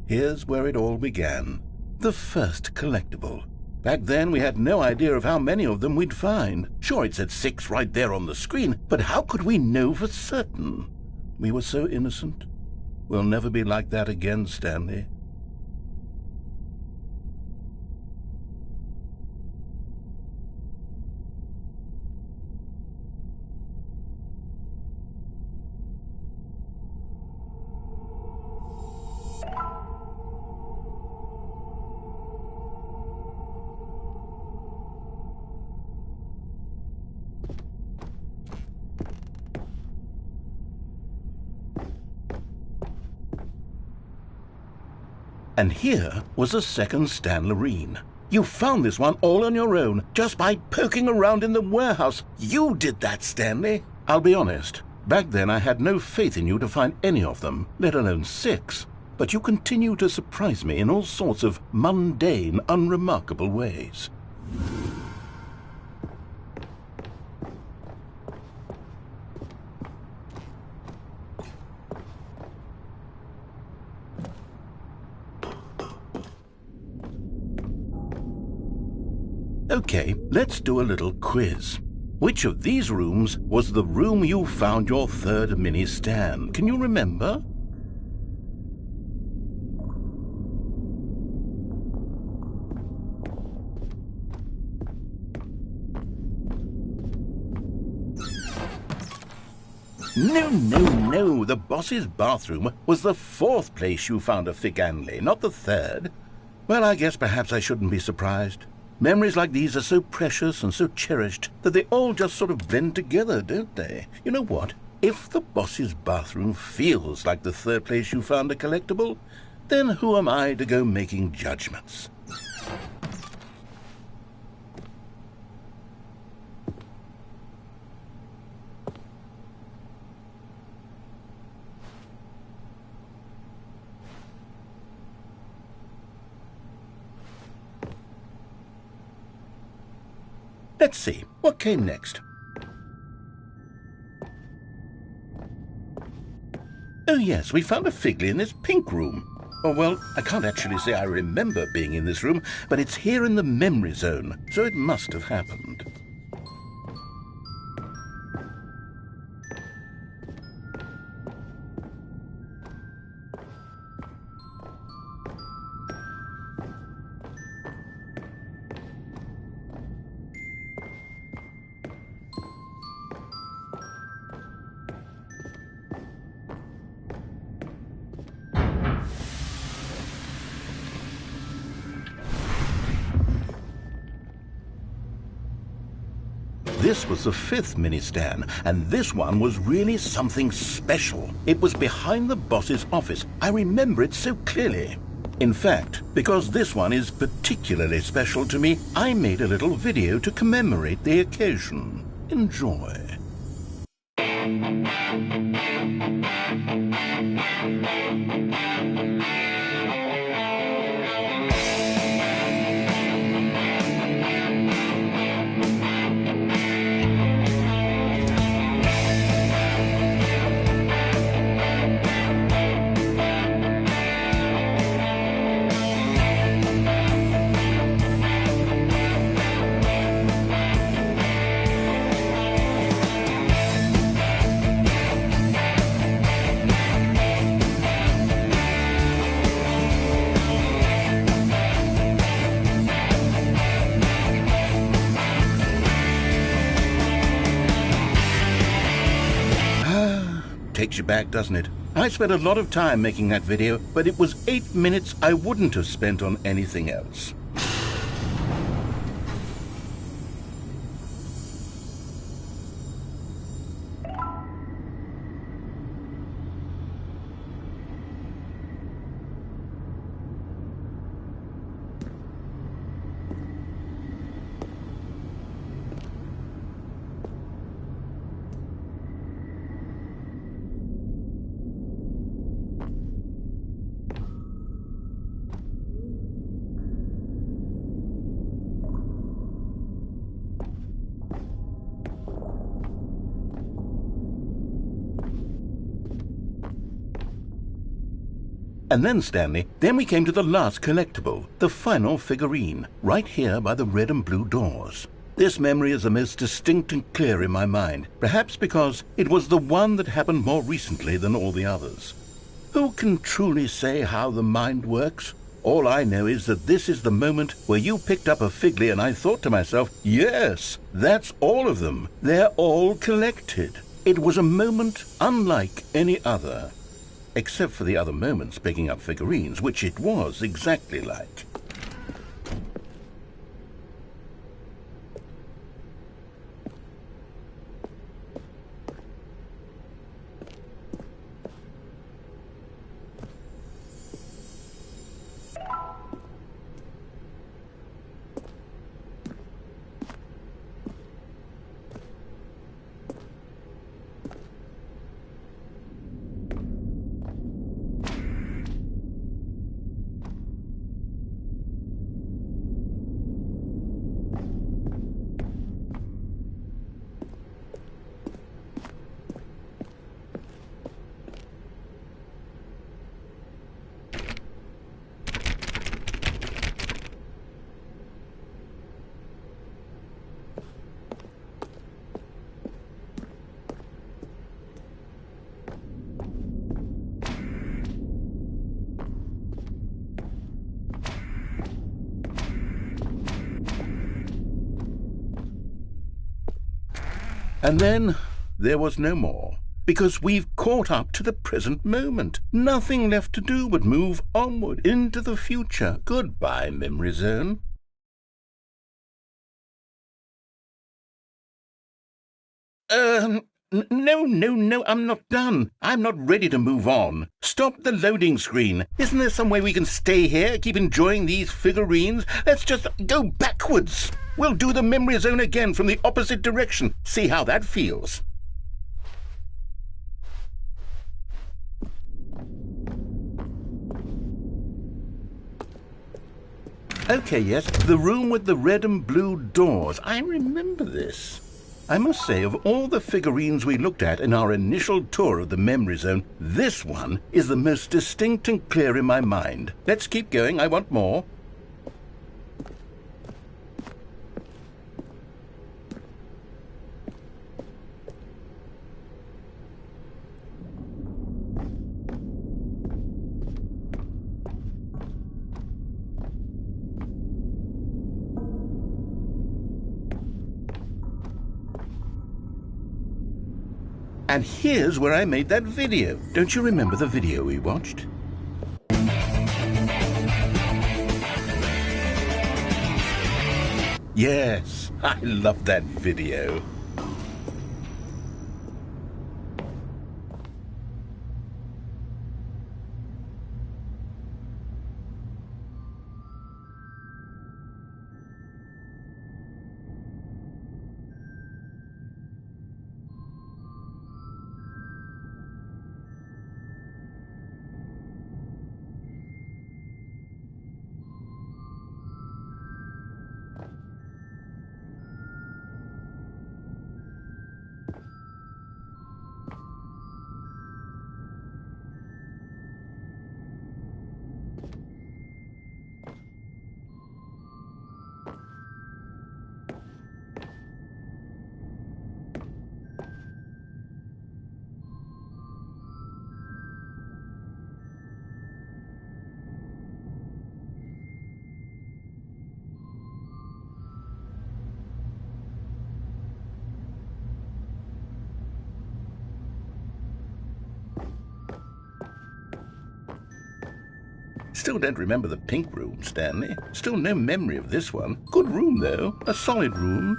Here's where it all began. The first collectible. Back then, we had no idea of how many of them we'd find. Sure, it said 6 right there on the screen, but how could we know for certain? We were so innocent. We'll never be like that again, Stanley. And here was a second Stanley. You found this one all on your own, just by poking around in the warehouse. You did that, Stanley. I'll be honest. Back then I had no faith in you to find any of them, let alone 6. But you continue to surprise me in all sorts of mundane, unremarkable ways. Okay, let's do a little quiz. Which of these rooms was the room you found your third mini Stan? Can you remember? No. The boss's bathroom was the 4th place you found a Stanley, not the 3rd. Well, I guess perhaps I shouldn't be surprised. Memories like these are so precious and so cherished that they all just sort of blend together, don't they? You know what? If the boss's bathroom feels like the 3rd place you found a collectible, then who am I to go making judgments? Let's see, what came next? Oh yes, we found a Figley in this pink room. Oh well, I can't actually say I remember being in this room, but it's here in the memory zone, so it must have happened. This was the 5th mini Stan, and this one was really something special. It was behind the boss's office. I remember it so clearly. In fact, because this one is particularly special to me, I made a little video to commemorate the occasion. Enjoy. Takes you back, doesn't it? I spent a lot of time making that video, but it was 8 minutes I wouldn't have spent on anything else. And then, Stanley, then we came to the last collectible, the final figurine, right here by the red and blue doors. This memory is the most distinct and clear in my mind, perhaps because it was the one that happened more recently than all the others. Who can truly say how the mind works? All I know is that this is the moment where you picked up a Figley and I thought to myself, yes, that's all of them. They're all collected. It was a moment unlike any other. Except for the other moments picking up figurines, which it was exactly like. And then there was no more, because we've caught up to the present moment. Nothing left to do but move onward into the future. Goodbye, Memory Zone. No, I'm not done. I'm not ready to move on. Stop the loading screen. Isn't there some way we can stay here, keep enjoying these figurines? Let's just go backwards. We'll do the Memory Zone again from the opposite direction. See how that feels. Okay, yes, the room with the red and blue doors. I remember this. I must say, of all the figurines we looked at in our initial tour of the Memory Zone, this one is the most distinct and clear in my mind. Let's keep going, I want more. And here's where I made that video. Don't you remember the video we watched? Yes, I love that video. Still don't remember the pink room, Stanley. Still no memory of this one. Good room, though. A solid room.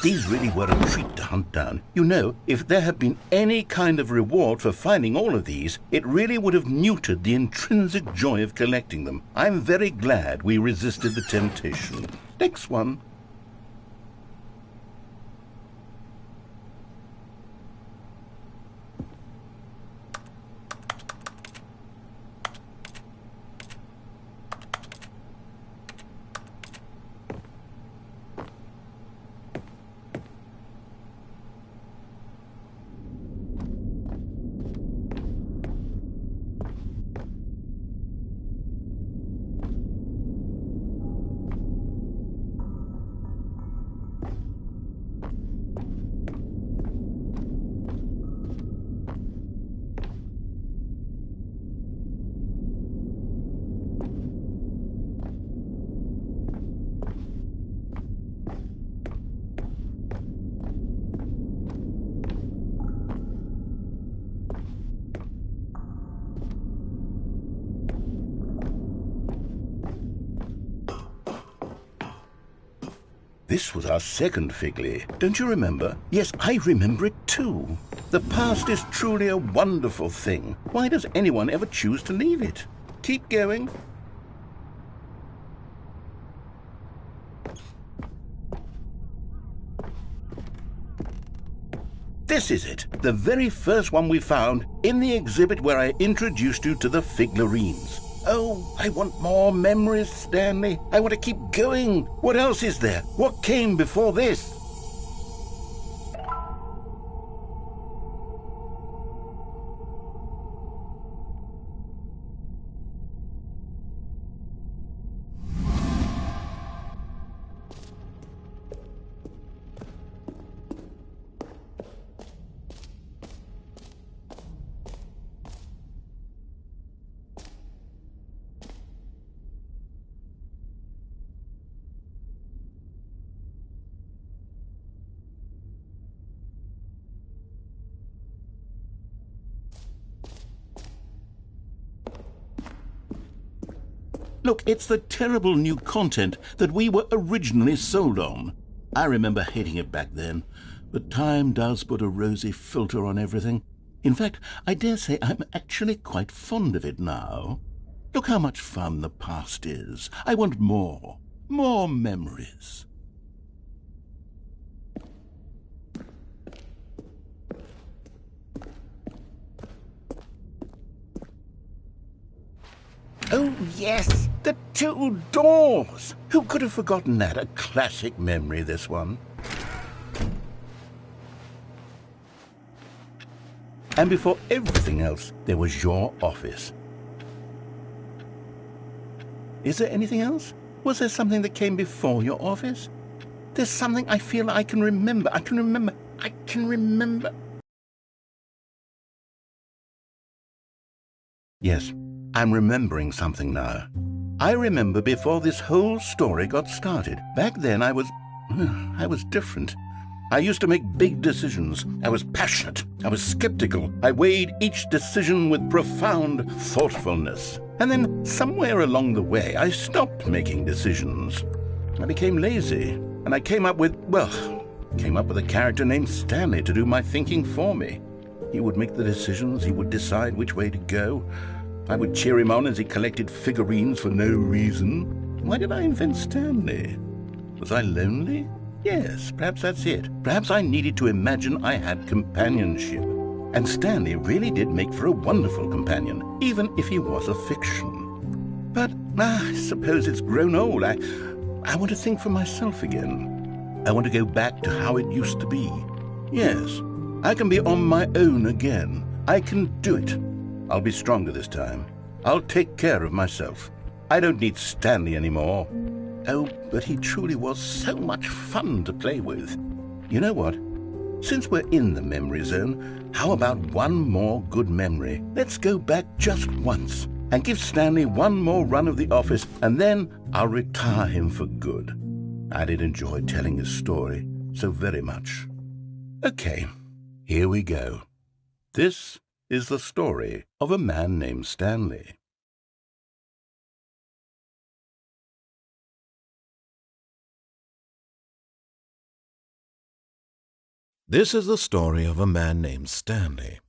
These really were a treat to hunt down. You know, if there had been any kind of reward for finding all of these, it really would have neutered the intrinsic joy of collecting them. I'm very glad we resisted the temptation. Next one. This was our second Figley. Don't you remember? Yes, I remember it too. The past is truly a wonderful thing. Why does anyone ever choose to leave it? Keep going. This is it, the very first one we found in the exhibit where I introduced you to the figlarines. Oh, I want more memories, Stanley. I want to keep going. What else is there? What came before this? Look, it's the terrible new content that we were originally sold on. I remember hating it back then, but time does put a rosy filter on everything. In fact, I dare say I'm actually quite fond of it now. Look how much fun the past is. I want more memories. Oh, yes, the two doors. Who could have forgotten that? A classic memory, this one. And before everything else, there was your office. Is there anything else? Was there something that came before your office? There's something I feel I can remember. I can remember. Yes. I'm remembering something now. I remember before this whole story got started. Back then I was different. I used to make big decisions. I was passionate. I was skeptical. I weighed each decision with profound thoughtfulness. And then somewhere along the way I stopped making decisions. I became lazy, and I came up with a character named Stanley to do my thinking for me. He would make the decisions. He would decide which way to go. I would cheer him on as he collected figurines for no reason. Why did I invent Stanley? Was I lonely? Yes, perhaps that's it. Perhaps I needed to imagine I had companionship. And Stanley really did make for a wonderful companion, even if he was a fiction. But I suppose it's grown old. I want to think for myself again. I want to go back to how it used to be. Yes, I can be on my own again. I can do it. I'll be stronger this time. I'll take care of myself. I don't need Stanley anymore. Oh, but he truly was so much fun to play with. You know what? Since we're in the memory zone, how about one more good memory? Let's go back just once and give Stanley one more run of the office, and then I'll retire him for good. I did enjoy telling his story so very much. Okay, here we go. This is the story of a man named Stanley. This is the story of a man named Stanley.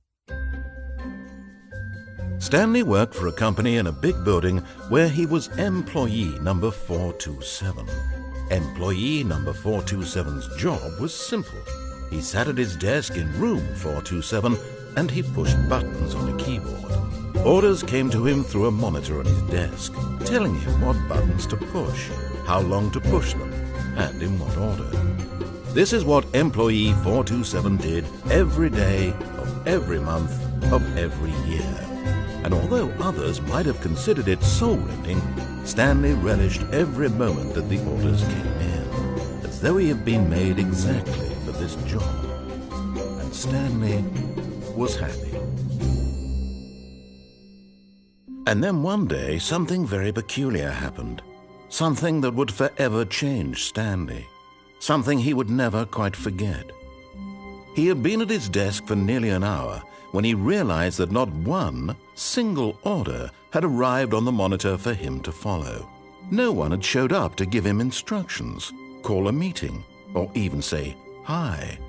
Stanley worked for a company in a big building where he was employee number 427. Employee number 427's job was simple. He sat at his desk in room 427 and he pushed buttons on a keyboard. Orders came to him through a monitor on his desk, telling him what buttons to push, how long to push them, and in what order. This is what employee 427 did every day of every month of every year. And although others might have considered it soul-rending, Stanley relished every moment that the orders came in, as though he had been made exactly for this job. And Stanley was happy. And then one day, something very peculiar happened. Something that would forever change Stanley. Something he would never quite forget. He had been at his desk for nearly an hour when he realized that not one single order had arrived on the monitor for him to follow. No one had showed up to give him instructions. call a meeting or even say hi.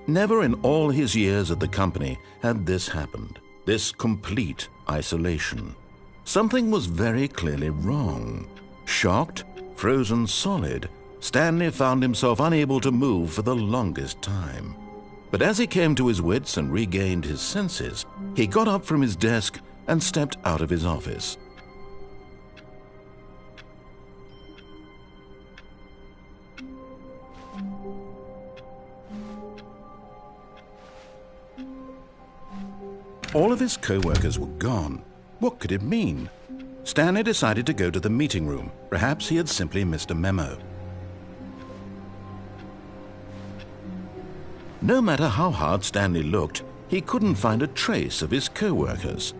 Never in all his years at the company had this happened, this complete isolation. Something was very clearly wrong. Shocked, frozen solid, Stanley found himself unable to move for the longest time. But as he came to his wits and regained his senses, he got up from his desk and stepped out of his office. All of his co-workers were gone. What could it mean? Stanley decided to go to the meeting room. Perhaps he had simply missed a memo. No matter how hard Stanley looked, he couldn't find a trace of his co-workers.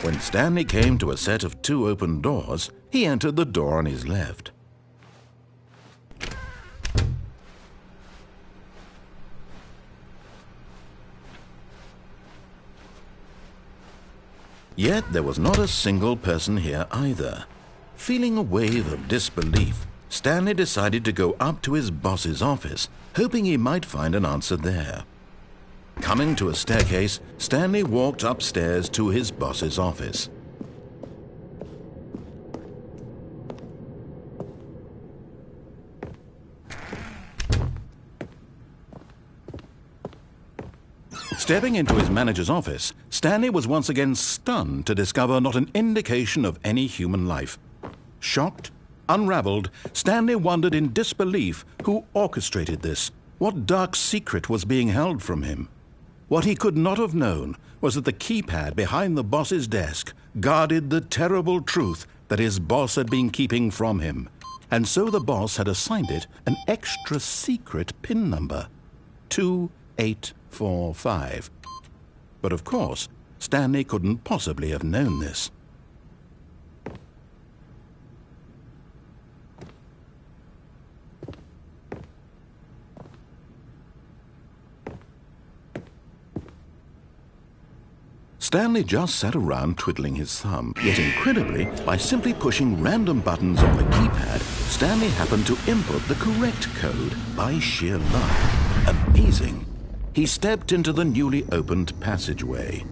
When Stanley came to a set of 2 open doors, he entered the door on his left. Yet there was not a single person here either. Feeling a wave of disbelief, Stanley decided to go up to his boss's office, hoping he might find an answer there. Coming to a staircase, Stanley walked upstairs to his boss's office. Stepping into his manager's office, Stanley was once again stunned to discover not an indication of any human life. Shocked, unraveled, Stanley wondered in disbelief who orchestrated this, what dark secret was being held from him. What he could not have known was that the keypad behind the boss's desk guarded the terrible truth that his boss had been keeping from him. And so the boss had assigned it an extra secret PIN number, 2845. But of course, Stanley couldn't possibly have known this. Stanley just sat around twiddling his thumb, yet incredibly, by simply pushing random buttons on the keypad, Stanley happened to input the correct code by sheer luck. Amazing! He stepped into the newly opened passageway.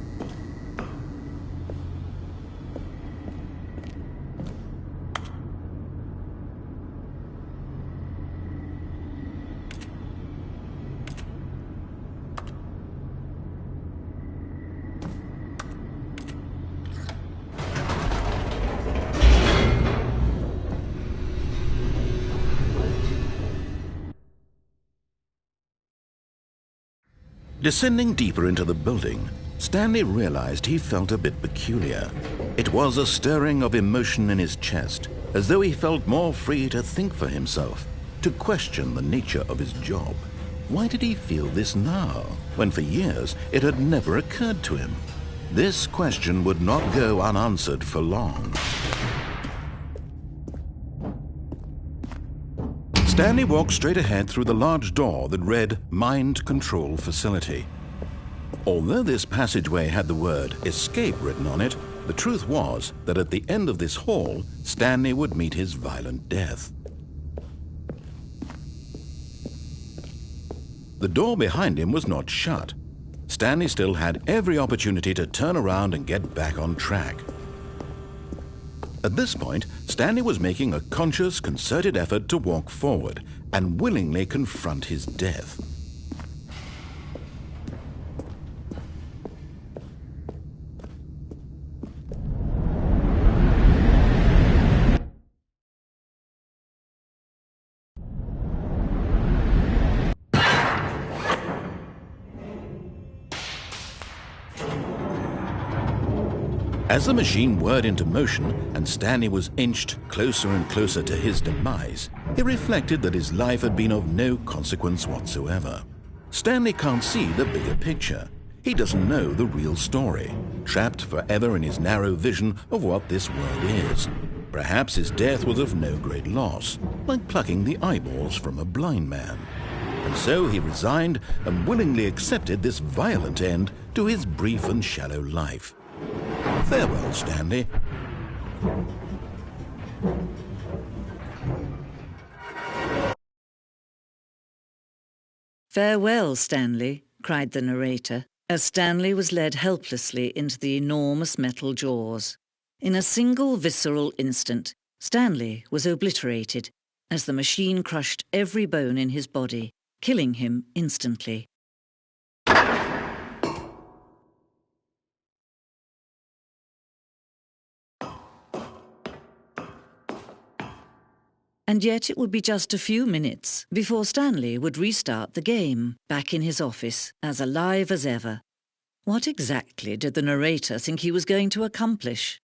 Descending deeper into the building, Stanley realized he felt a bit peculiar. It was a stirring of emotion in his chest, as though he felt more free to think for himself, to question the nature of his job. Why did he feel this now, when for years it had never occurred to him? This question would not go unanswered for long. Stanley walked straight ahead through the large door that read Mind Control Facility. Although this passageway had the word Escape written on it, the truth was that at the end of this hall, Stanley would meet his violent death. The door behind him was not shut. Stanley still had every opportunity to turn around and get back on track. At this point, Stanley was making a conscious, concerted effort to walk forward and willingly confront his death. As the machine whirred into motion and Stanley was inched closer and closer to his demise, he reflected that his life had been of no consequence whatsoever. Stanley can't see the bigger picture. He doesn't know the real story, trapped forever in his narrow vision of what this world is. Perhaps his death was of no great loss, like plucking the eyeballs from a blind man. And so he resigned and willingly accepted this violent end to his brief and shallow life. Farewell, Stanley. "Farewell, Stanley," cried the narrator, as Stanley was led helplessly into the enormous metal jaws. In a single visceral instant, Stanley was obliterated as the machine crushed every bone in his body, killing him instantly. And yet it would be just a few minutes before Stanley would restart the game, back in his office, as alive as ever. What exactly did the narrator think he was going to accomplish?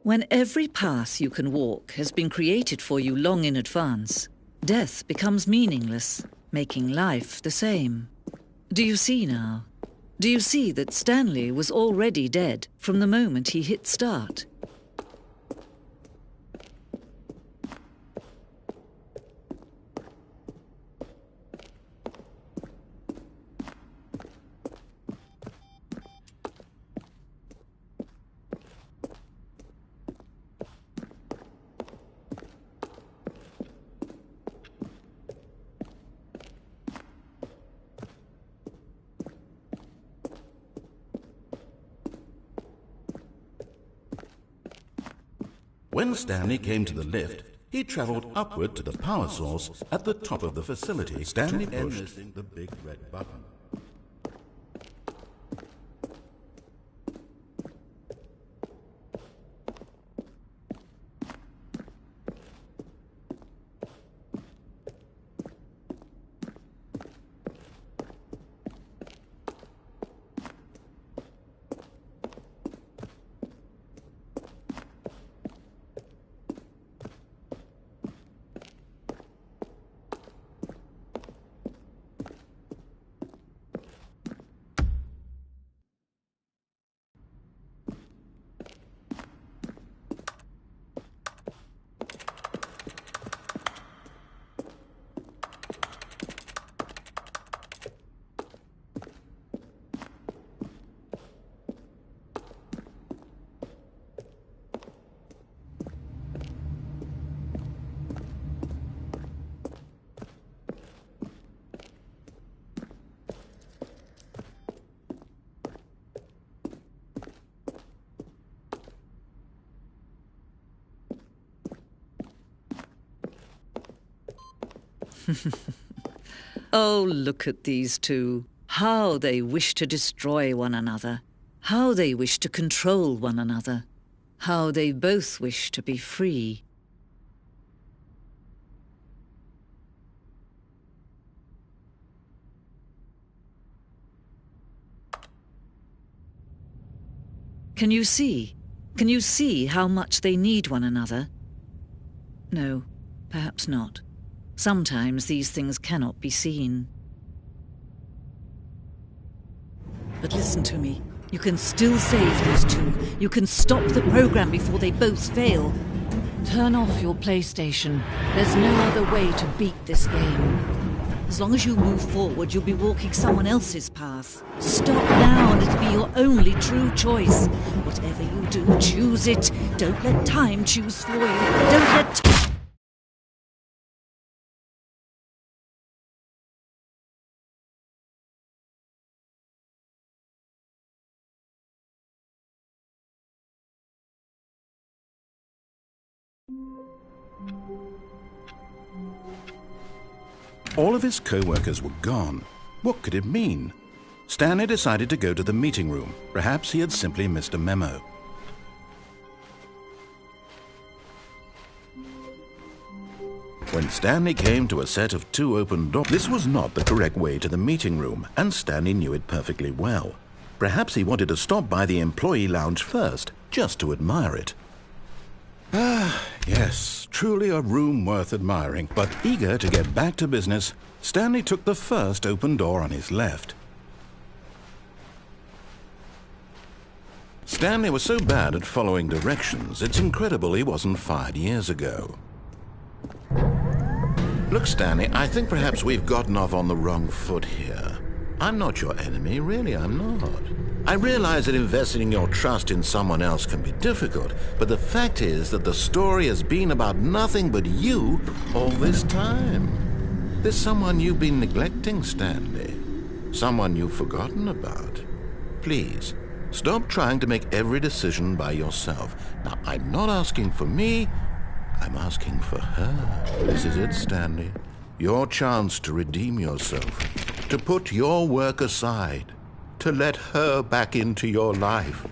When every path you can walk has been created for you long in advance, death becomes meaningless, making life the same. Do you see now? Do you see that Stanley was already dead from the moment he hit start? When Stanley came to the lift, he traveled upward to the power source at the top of the facility. Stanley pushed the big red button. Oh, look at these two. How they wish to destroy one another. How they wish to control one another. How they both wish to be free. Can you see? Can you see how much they need one another? No, perhaps not. Sometimes these things cannot be seen. But listen to me. You can still save these two. You can stop the program before they both fail. Turn off your PlayStation. There's no other way to beat this game. As long as you move forward, you'll be walking someone else's path. Stop now and it'll be your only true choice. Whatever you do, choose it. Don't let time choose for you. Don't let... All of his co-workers were gone. What could it mean? Stanley decided to go to the meeting room. Perhaps he had simply missed a memo. When Stanley came to a set of two open doors, this was not the correct way to the meeting room, and Stanley knew it perfectly well. Perhaps he wanted to stop by the employee lounge first, just to admire it. Ah, yes, truly a room worth admiring. But eager to get back to business, Stanley took the first open door on his left. Stanley was so bad at following directions, it's incredible he wasn't fired years ago. Look, Stanley, I think perhaps we've gotten off on the wrong foot here. I'm not your enemy, really, I'm not. I realize that investing your trust in someone else can be difficult, but the fact is that the story has been about nothing but you all this time. There's someone you've been neglecting, Stanley. Someone you've forgotten about. Please, stop trying to make every decision by yourself. Now, I'm not asking for me, I'm asking for her. This is it, Stanley. Your chance to redeem yourself, to put your work aside, to let her back into your life.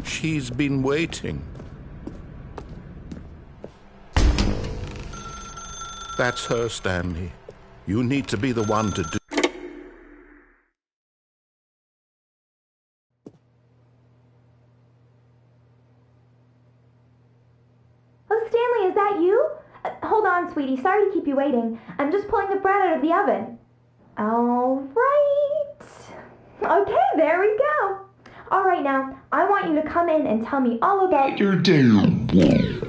She's been waiting. That's her, Stanley. You need to be the one to do. Oh, Stanley, is that you? Hold on, sweetie. Sorry to keep you waiting. I'm just pulling the bread out of the oven. All right. Okay, there we go. All right, now, I want you to come in and tell me all about your day.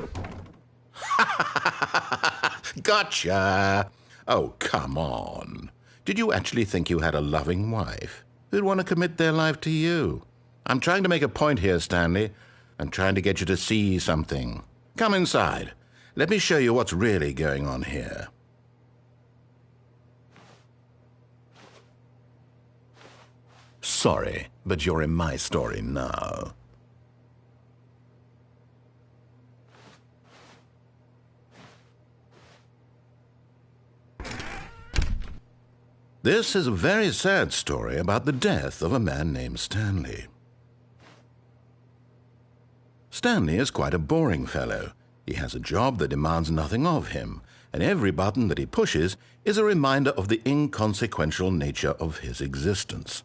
Gotcha! Oh, come on. Did you actually think you had a loving wife who'd want to commit their life to you? I'm trying to make a point here, Stanley. I'm trying to get you to see something. Come inside. Let me show you what's really going on here. Sorry, but you're in my story now. This is a very sad story about the death of a man named Stanley. Stanley is quite a boring fellow. He has a job that demands nothing of him, and every button that he pushes is a reminder of the inconsequential nature of his existence.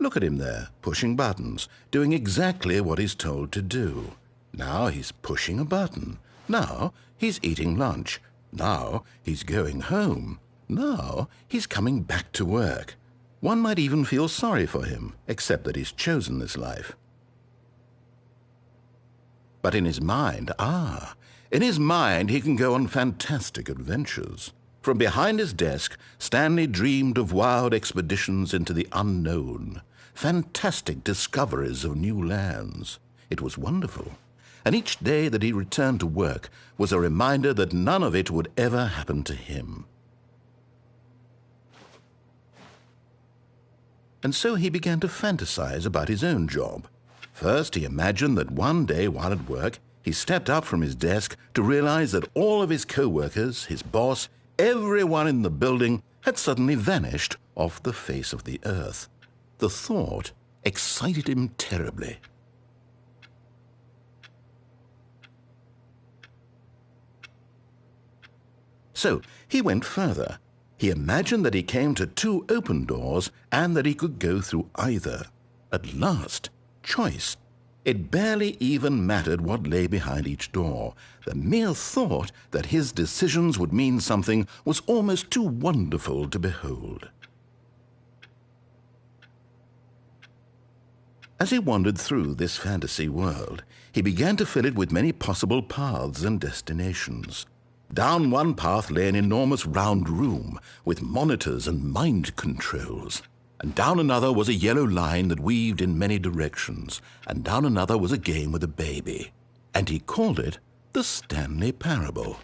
Look at him there, pushing buttons, doing exactly what he's told to do. Now he's pushing a button. Now he's eating lunch. Now he's going home. Now he's coming back to work. One might even feel sorry for him, except that he's chosen this life. But in his mind, in his mind he can go on fantastic adventures. From behind his desk, Stanley dreamed of wild expeditions into the unknown, fantastic discoveries of new lands. It was wonderful, and each day that he returned to work was a reminder that none of it would ever happen to him. And so he began to fantasize about his own job. First, he imagined that one day while at work, he stepped up from his desk to realize that all of his co-workers, his boss, everyone in the building had suddenly vanished off the face of the earth. The thought excited him terribly. So he went further. He imagined that he came to two open doors and that he could go through either. At last, choice. It barely even mattered what lay behind each door. The mere thought that his decisions would mean something was almost too wonderful to behold. As he wandered through this fantasy world, he began to fill it with many possible paths and destinations. Down one path lay an enormous round room with monitors and mind controls. And down another was a yellow line that weaved in many directions, and down another was a game with a baby. And he called it the Stanley Parable.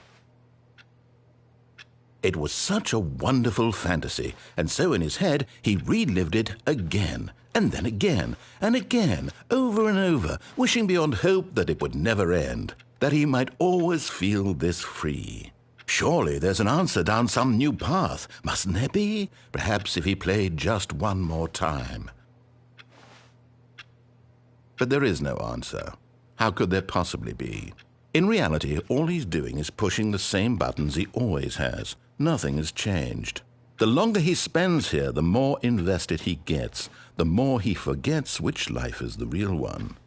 It was such a wonderful fantasy, and so in his head he relived it again, and then again, and again, over and over, wishing beyond hope that it would never end, that he might always feel this free. Surely there's an answer down some new path, mustn't there be? Perhaps if he played just one more time. But there is no answer. How could there possibly be? In reality, all he's doing is pushing the same buttons he always has. Nothing has changed. The longer he spends here, the more invested he gets, the more he forgets which life is the real one.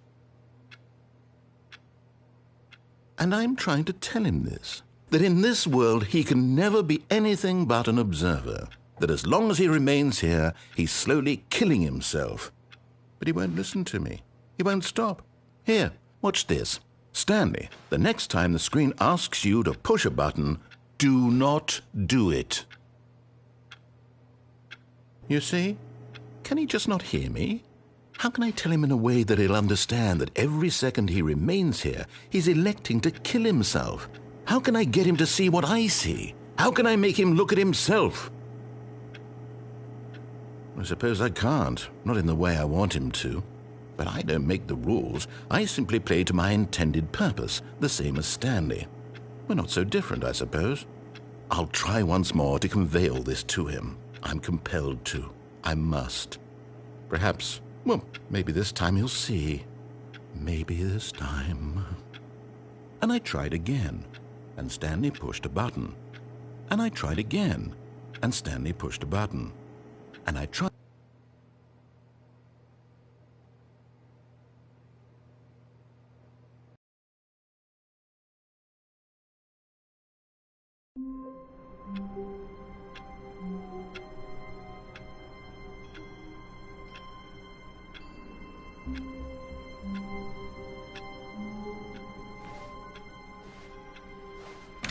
And I'm trying to tell him this, that in this world he can never be anything but an observer, that as long as he remains here, he's slowly killing himself. But he won't listen to me. He won't stop. Here, watch this. Stanley, the next time the screen asks you to push a button, do not do it. You see? Can he just not hear me? How can I tell him in a way that he'll understand that every second he remains here, he's electing to kill himself? How can I get him to see what I see? How can I make him look at himself? I suppose I can't, not in the way I want him to. But I don't make the rules. I simply play to my intended purpose, the same as Stanley. We're not so different, I suppose. I'll try once more to convey all this to him. I'm compelled to. I must. Perhaps, well, maybe this time he'll see. Maybe this time. And I tried again, and Stanley pushed a button. And I tried again, and Stanley pushed a button. And I tried.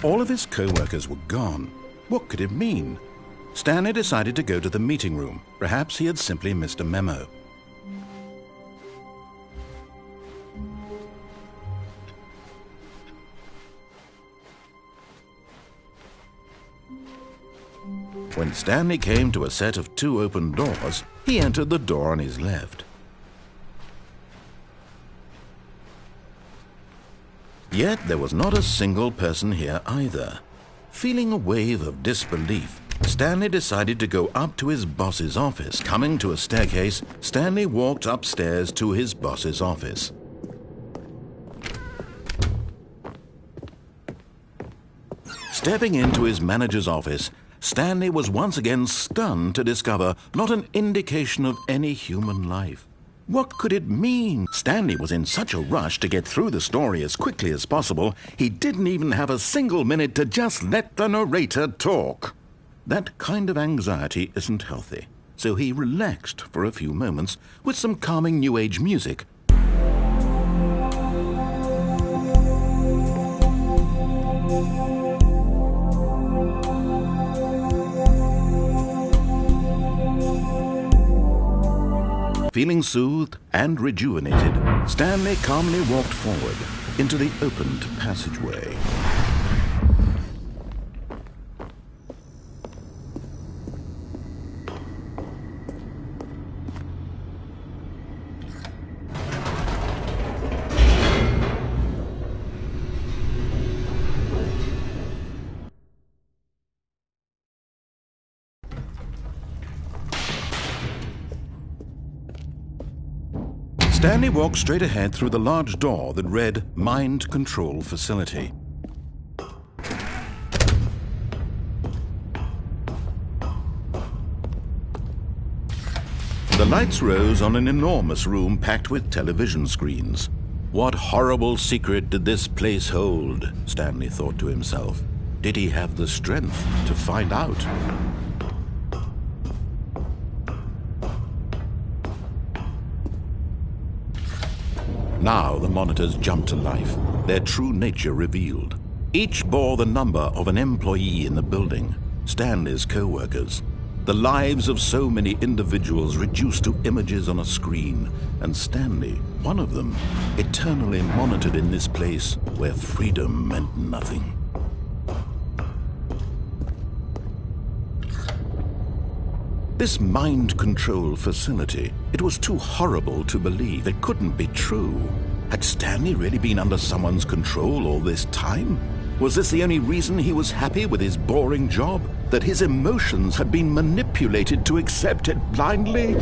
All of his co-workers were gone. What could it mean? Stanley decided to go to the meeting room. Perhaps he had simply missed a memo. When Stanley came to a set of 2 open doors, he entered the door on his left. Yet there was not a single person here either. Feeling a wave of disbelief, Stanley decided to go up to his boss's office. Coming to a staircase, Stanley walked upstairs to his boss's office. Stepping into his manager's office, Stanley was once again stunned to discover not an indication of any human life. What could it mean? Stanley was in such a rush to get through the story as quickly as possible, he didn't even have a single minute to just let the narrator talk. That kind of anxiety isn't healthy, so he relaxed for a few moments with some calming New Age music. Feeling soothed and rejuvenated, Stanley calmly walked forward into the opened passageway. Stanley walked straight ahead through the large door that read Mind Control Facility. The lights rose on an enormous room packed with television screens. What horrible secret did this place hold? Stanley thought to himself. Did he have the strength to find out? Now the monitors jumped to life, their true nature revealed. Each bore the number of an employee in the building, Stanley's co-workers. The lives of so many individuals reduced to images on a screen, and Stanley, one of them, eternally monitored in this place where freedom meant nothing. This mind control facility, it was too horrible to believe. It couldn't be true. Had Stanley really been under someone's control all this time? Was this the only reason he was happy with his boring job? That his emotions had been manipulated to accept it blindly?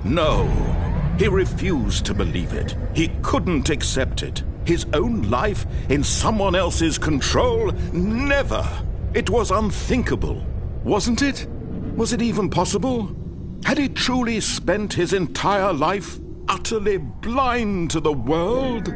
No, he refused to believe it. He couldn't accept it. His own life in someone else's control? Never! It was unthinkable, wasn't it? Was it even possible? Had he truly spent his entire life utterly blind to the world?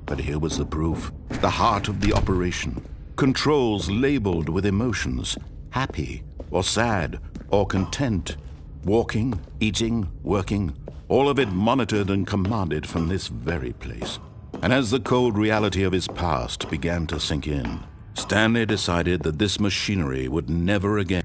But here was the proof. The heart of the operation. Controls labeled with emotions. Happy, or sad, or content. Walking, eating, working. All of it monitored and commanded from this very place. And as the cold reality of his past began to sink in, Stanley decided that this machinery would never again